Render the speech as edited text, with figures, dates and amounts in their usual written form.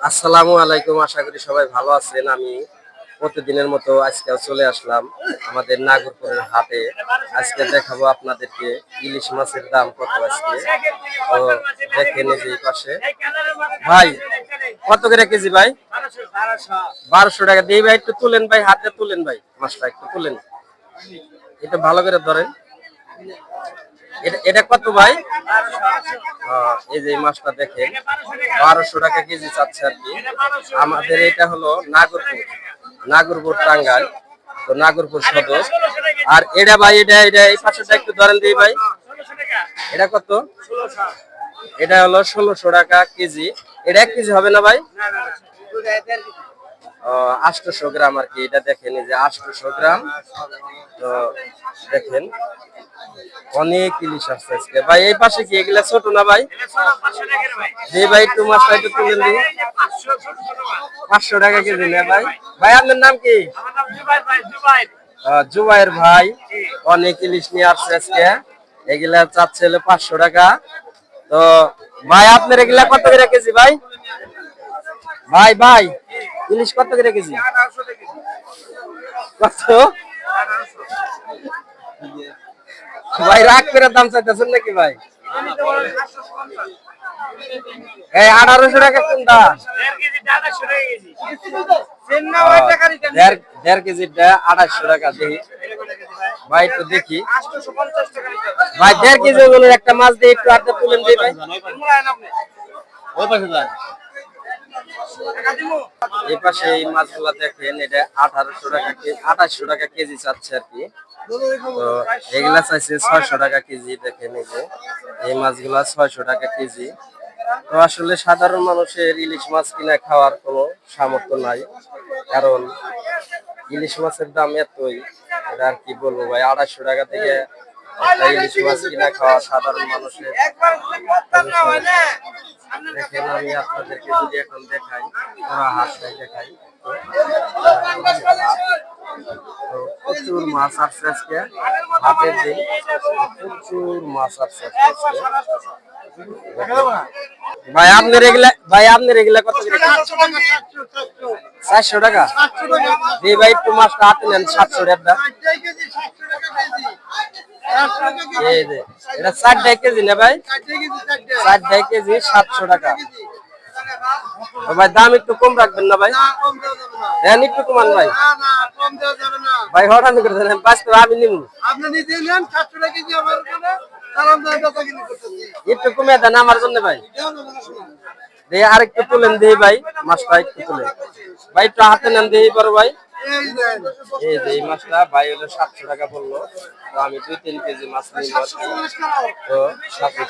আসসালামু আলাইকুম, আশা করি সবাই ভালো আছেন। আমি প্রতিদিনের মতো আজকে চলে আসলাম আমাদের নাগরপুরের হাটে। আজকে দেখাবো আপনাদেরকে ইলিশ মাছের দাম কত আজকে। তো দেখেন এই যে এই পাশে ভাই কত করে কেজি ভাই? 1200 টাকা দিই ভাই। একটু তুলেন ভাই, হাতে তুলেন ভাই, মাছটা একটু তুলেন, এটা ভালো করে ধরেন। এটা এটা কত ভাই? এই যে এই মাছটা দেখেন 1200 টাকা কেজি চাচ্ছে আর কি। আমাদের এটা হলো নাগরপুর টাঙ্গাইল, তো নাগরপুর সদর। আর এটা ভাই, এটা এই পাশেটা একটু ধরেন দিই ভাই, এটা কত? এটা হলো 1600 টাকা কেজি। এটা 1 কেজি হবে না ভাই? 800 গ্রাম আর কি। এটা দেখেন এই যে 800 গ্রাম। তো দেখেন অনেক ইলিশ আসছে আজকে ভাই। এই পাশে কি এগুলা ছোট না ভাই? জি ভাই, একটু মাছটা একটু তুলে দিই। 500 টাকা কেজি না ভাই? ভাই আপনার নাম কি? জুবাইর ভাই অনেক ইলিশ নিয়ে আসছে আজকে। এগুলা চাচ্ছে 500 টাকা। তো ভাই আপনার এগুলা কত করে কেজি ভাই? ভাই ভাই ইলিশ কত করে কেজি? কত ভাই? রাগ করে দাম চাইতেছেন নাকি ভাই? এই 1800 টাকা কোনটা? 1.5 কেজিটা 2800 টাকা। দেখি ভাই, একটু দেখি ভাই। 1.5 কেজি ওজনের একটা মাছ দিয়ে একটু হাতে তুলেন দিই ভাই। এই পাশে এই মাছগুলা দেখেন, এটা 1800 টাকা, 2800 টাকা কেজি চাচ্ছে আর কি। তো এগুলা চাইছে 600 টাকা কেজি। দেখেন এই যে এই মাছগুলা 600 টাকা কেজি। তো আসলে সাধারণ মানুষের ইলিশ মাছ কিনা খাওয়ার কোনো সামর্থ্য নাই, কারণ ইলিশ মাছের দাম এতই। এটা আর কি বলবো ভাই, 250 টাকা থেকে একটা ইলিশ মাছ কিনা খাওয়া সাধারণ মানুষের। দেখেন আমি আপনাদেরকে যদি এখন দেখাই, ওরা হাঁসটাই দেখাই। তো প্রচুর মাছ আসছে আজকে, হাটের দিন প্রচুর মাছ আসছে আজকে। ভাই আপনার এগুলা কত করে? 400 টাকা দিই ভাই। একটু মাছটা হাতে নেন, 700 টাকা। এই যে এটা 4.5 কেজি না ভাই? 4.5 কেজি 700 টাকা। ভাই দাম একটু কম রাখবেন না ভাই? হ্যাঁ একটু কমান ভাই। ভাই হঠাৎ করে দেন, বাস্তবে আমি নিব। একটু কমে দেন আমার জন্য ভাই। দিয়ে আর একটু তুলেন দিই ভাই, মাছটা একটু তুলেন ভাই, একটু হাতে নেন দিই বড় ভাই। এই যে এই মাছটা ভাই হলো 700 টাকা বললো। তো আমি 2-3 কেজি মাছ নিব আর কি। তো সাথে